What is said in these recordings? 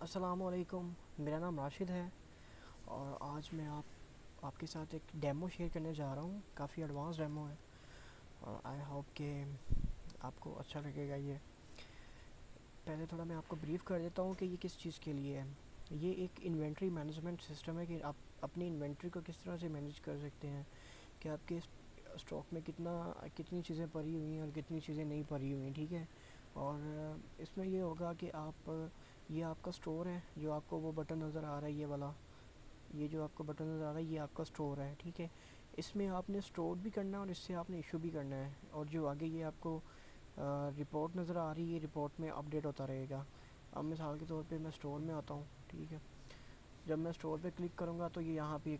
अस्सलामुअलैकुम। मेरा नाम राशिद है और आज मैं आपके साथ एक डेमो शेयर करने जा रहा हूँ। काफ़ी एडवांस डेमो है और आई होप कि आपको अच्छा लगेगा ये। पहले थोड़ा मैं आपको ब्रीफ़ कर देता हूँ कि ये किस चीज़ के लिए है। ये एक इन्वेंट्री मैनेजमेंट सिस्टम है कि आप अपनी इन्वेंट्री को किस तरह से मैनेज कर सकते हैं कि आपके स्टॉक में कितनी चीज़ें पड़ी हुई हैं और कितनी चीज़ें नहीं पड़ी हुई हैं, ठीक है। और इसमें ये होगा कि ये आपका स्टोर है, जो आपको वो बटन नज़र आ रहा है, ये वाला, ये जो आपको बटन नज़र आ रहा है ये आपका स्टोर है, ठीक है। इसमें आपने स्टोर भी करना है और इससे आपने इशू भी करना है, और जो आगे ये आपको रिपोर्ट नज़र आ रही है, रिपोर्ट में अपडेट होता रहेगा। अब मिसाल के तौर पे मैं स्टोर में आता हूँ, ठीक है। जब मैं स्टोर पे क्लिक करूँगा तो ये यहाँ पे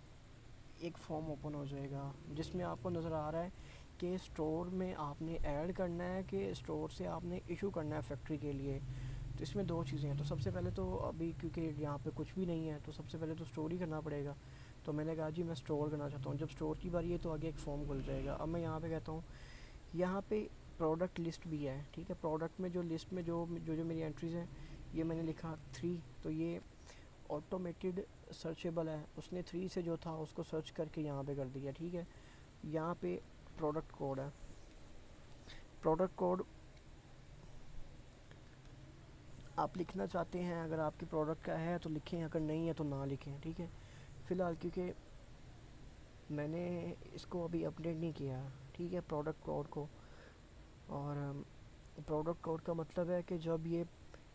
एक फॉर्म ओपन हो जाएगा जिसमें आपको नज़र आ रहा है कि स्टोर में आपने ऐड करना है कि स्टोर से आपने इशू करना है फैक्ट्री के लिए। तो इसमें दो चीज़ें हैं। तो सबसे पहले तो अभी क्योंकि यहाँ पे कुछ भी नहीं है तो सबसे पहले तो स्टोर ही करना पड़ेगा। तो मैंने कहा जी मैं स्टोर करना चाहता हूँ। जब स्टोर की बारी है तो आगे एक फॉर्म खुल जाएगा। अब मैं यहाँ पे कहता हूँ, यहाँ पे प्रोडक्ट लिस्ट भी है, ठीक है। प्रोडक्ट में जो लिस्ट में जो मेरी एंट्रीज़ हैं, ये मैंने लिखा 3। तो ये ऑटोमेटेड सर्चेबल है, उसने 3 से जो था उसको सर्च करके यहाँ पे कर दिया, ठीक है। यहाँ पे प्रोडक्ट कोड है। प्रोडक्ट कोड आप लिखना चाहते हैं, अगर आपकी प्रोडक्ट का है तो लिखें, अगर नहीं है तो ना लिखें, ठीक है। फ़िलहाल क्योंकि मैंने इसको अभी अपडेट नहीं किया, ठीक है, प्रोडक्ट कोड को। और प्रोडक्ट कोड का मतलब है कि जब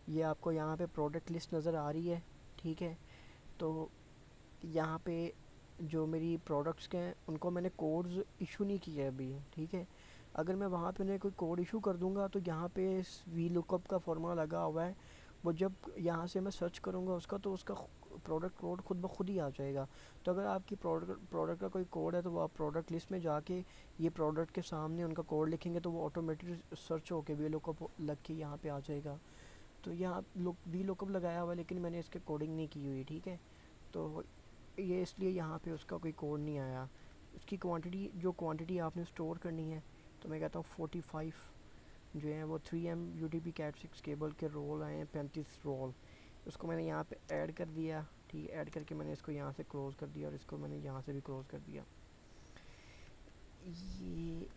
ये आपको यहाँ पे प्रोडक्ट लिस्ट नज़र आ रही है, ठीक है, तो यहाँ पे जो मेरी प्रोडक्ट्स के हैं उनको मैंने कोड्स इशू नहीं किए अभी, ठीक है। अगर मैं वहाँ पे उन्हें कोई कोड इशू कर दूँगा तो यहाँ पे वी लुकअप का फॉर्मूला लगा हुआ है, वो जब यहाँ से मैं सर्च करूँगा उसका तो उसका प्रोडक्ट कोड खुद ब खुद ही आ जाएगा। तो अगर आपकी प्रोडक्ट का कोई कोड है तो वो आप प्रोडक्ट लिस्ट में जाके ये प्रोडक्ट के सामने उनका कोड लिखेंगे तो वो ऑटोमेटिक सर्च होके वी लुकअप लग के यहाँ पे आ जाएगा। तो यहाँ वी लुकअप लगाया हुआ है लेकिन मैंने इसके कोडिंग नहीं की हुई, ठीक है। तो ये इसलिए यहाँ पे उसका कोई कोड नहीं आया। उसकी क्वांटिटी आपने स्टोर करनी है, तो मैं कहता हूँ 45 जो है वो 3M UTP कैट 6 केबल के रोल आए हैं, 35 रोल। उसको मैंने यहाँ पे ऐड कर दिया, ठीक है। ऐड करके मैंने इसको यहाँ से क्लोज़ कर दिया और इसको मैंने यहाँ से भी क्लोज़ कर दिया। ये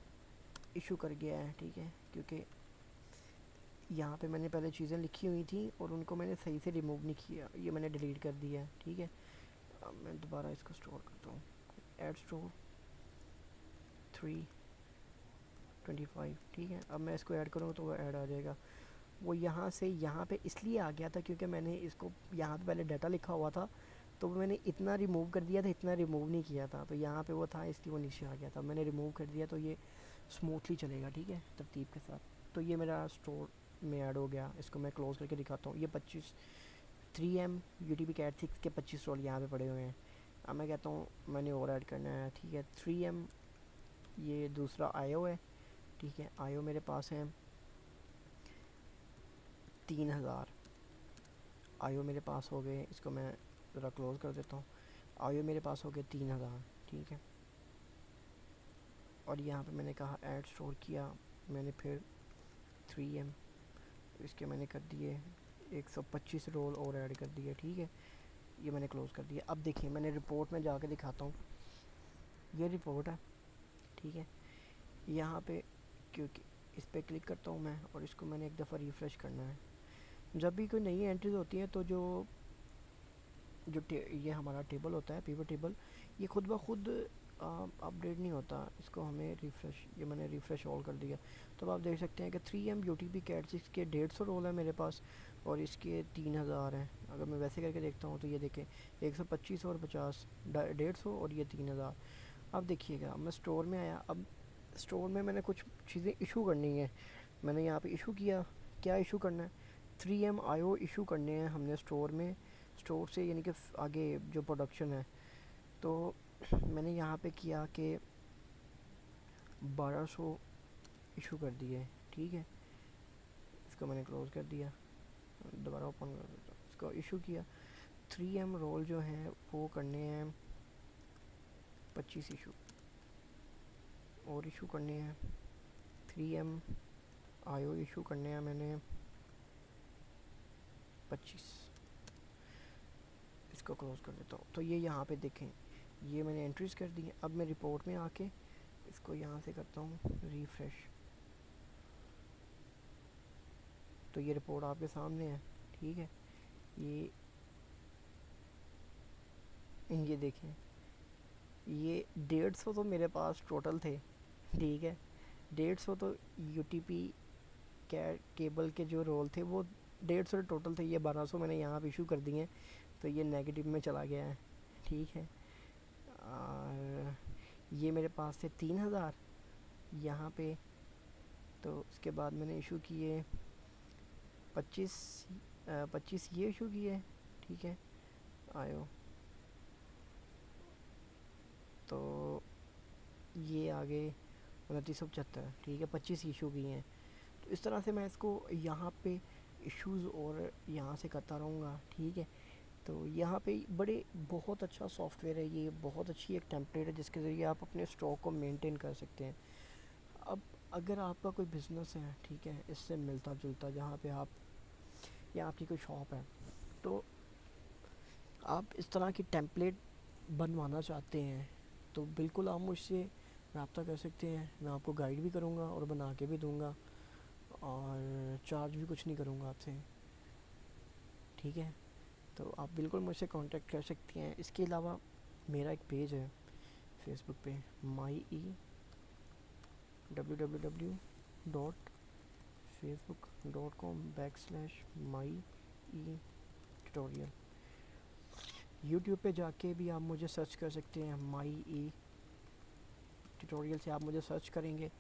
इशू कर गया है, ठीक है, क्योंकि यहाँ पे मैंने पहले चीज़ें लिखी हुई थी और उनको मैंने सही से रिमूव नहीं किया, ये मैंने डिलीट कर दिया है, ठीक है। अब मैं दोबारा इसको स्टोर करता हूँ, ऐड स्टोर 325, ठीक है। अब मैं इसको ऐड करूँगा तो वो ऐड आ जाएगा। वो यहाँ से यहाँ पे इसलिए आ गया था क्योंकि मैंने इसको यहाँ पे पहले डाटा लिखा हुआ था, तो मैंने इतना रिमूव कर दिया था, इतना रिमूव नहीं किया था, तो यहाँ पे वो था इसलिए वो नीचे आ गया था। मैंने रिमूव कर दिया तो ये स्मूथली चलेगा, ठीक है, तरतीब के साथ। तो ये मेरा स्टोर में ऐड हो गया। इसको मैं क्लोज़ करके दिखाता हूँ। ये 3M UTP कैट 6 के 25 रोल यहाँ पे पड़े हुए हैं। अब मैं कहता हूँ मैंने और ऐड करना है, ठीक है। 3M ये दूसरा आयो है, ठीक है। आयो मेरे पास है 3000 आयो मेरे पास हो गए। इसको मैं ज़रा क्लोज़ कर देता हूँ। आयो मेरे पास हो गए 3000, ठीक है। और यहाँ पे मैंने कहा ऐड स्टोर किया, मैंने फिर 3M इसके मैंने कर दिए 125 रोल और ऐड कर दिए, ठीक है। ये मैंने क्लोज़ कर दिया। अब देखिए मैंने रिपोर्ट में जाके दिखाता हूँ, ये रिपोर्ट है, ठीक है। यहाँ पे क्योंकि इस पर क्लिक करता हूँ मैं और इसको मैंने एक दफ़ा रिफ़्रेश करना है। जब भी कोई नई एंट्रीज होती है तो जो जो ये हमारा टेबल होता है, पीवट टेबल, ये खुद ब खुद अपडेट नहीं होता। इसको हमें रिफ़्रेश, ये मैंने रिफ़्रेश ऑल कर दिया। तो अब आप देख सकते हैं कि 3M UTP कैट 6 के 150 रोल है मेरे पास और इसके 3000 हैं। अगर मैं वैसे करके देखता हूँ तो ये देखें 125 और 50, 150 और ये 3000। अब देखिएगा मैं स्टोर में आया। अब स्टोर में मैंने कुछ चीज़ें इशू करनी है। मैंने यहाँ पे इशू किया, क्या इशू करना है, 3M IO इशू करने हैं हमने स्टोर में, स्टोर से यानी कि आगे जो प्रोडक्शन है। तो मैंने यहाँ पे किया कि 1200 इशू कर दिए, ठीक है। इसको मैंने क्लोज़ कर दिया, दोबारा ओपन कर देता हूँ। इसको इशू किया। 3M रोल जो हैं वो करने हैं 25 इशू, और इशू करने हैं 3M IO इशू करने हैं मैंने 25, इसको क्लोज़ कर देता हूँ। तो ये यहाँ पे देखें, ये मैंने एंट्रीज कर दी हैं। अब मैं रिपोर्ट में आके इसको यहाँ से करता हूँ रिफ़्रेश, तो ये रिपोर्ट आपके सामने है। ठीक है, ये देखें, ये 150 तो मेरे पास टोटल थे। ठीक है, 150 तो यूटीपी केबल के जो रोल थे वो 150 टोटल थे। ये 1200 मैंने यहाँ पे इशू कर दिए हैं, तो ये नेगेटिव में चला गया है। ठीक है, और ये मेरे पास थे 3000 यहाँ पे, तो उसके बाद मैंने इशू किए 25 ये इशू किए। ठीक है, आयो तो ये आगे 2975। ठीक है, 25 इशू किए हैं। तो इस तरह से मैं इसको यहाँ पे इश्यूज़ और यहाँ से करता रहूँगा। ठीक है, तो यहाँ पे बड़े बहुत अच्छा सॉफ्टवेयर है ये, बहुत अच्छी एक टेम्पलेट है जिसके ज़रिए आप अपने स्टॉक को मेंटेन कर सकते हैं। अब अगर आपका कोई बिज़नेस है, ठीक है, इससे मिलता जुलता, जहाँ पे आप या आपकी कोई शॉप है, तो आप इस तरह की टेम्पलेट बनवाना चाहते हैं, तो बिल्कुल आप मुझसे रब्ता कर सकते हैं। मैं आपको गाइड भी करूँगा और बना के भी दूँगा, और चार्ज भी कुछ नहीं करूँगा आपसे। ठीक है, तो आप बिल्कुल मुझसे कांटेक्ट कर सकती हैं। इसके अलावा मेरा एक पेज है फेसबुक पे, माई ई www.facebook.com/my-e-tutorial। यूट्यूब पे जाके भी आप मुझे सर्च कर सकते हैं, माई ई ट्यूटोरियल से आप मुझे सर्च करेंगे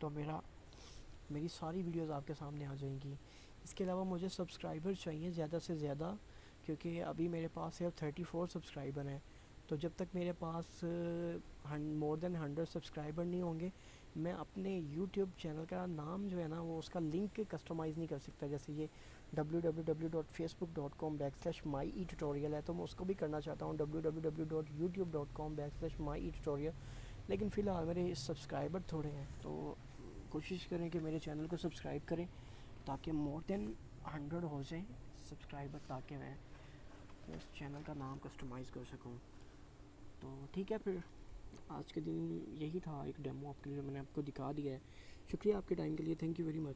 तो मेरी सारी वीडियोस आपके सामने आ जाएंगी। इसके अलावा मुझे सब्सक्राइबर चाहिए ज़्यादा से ज़्यादा, क्योंकि अभी मेरे पास सिर्फ 34 सब्सक्राइबर हैं। तो जब तक मेरे पास मोर देन 100 सब्सक्राइबर नहीं होंगे, मैं अपने यूट्यूब चैनल का नाम जो है ना, वो उसका लिंक कस्टमाइज़ नहीं कर सकता। जैसे ये www.facebook.com/my-e-tutorial है, तो मैं उसको भी करना चाहता हूँ www.youtube.com/my-e-tutorial। लेकिन फ़िलहाल मेरे सब्सक्राइबर थोड़े हैं, तो कोशिश करें कि मेरे चैनल को सब्सक्राइब करें ताकि मोर देन 100 हो जाए सब्सक्राइबर, ताकि मैं इस चैनल का नाम कस्टमाइज़ कर सकूं। तो ठीक है, फिर आज के दिन यही था, एक डेमो आपके लिए मैंने आपको दिखा दिया है। शुक्रिया आपके टाइम के लिए, थैंक यू वेरी मच।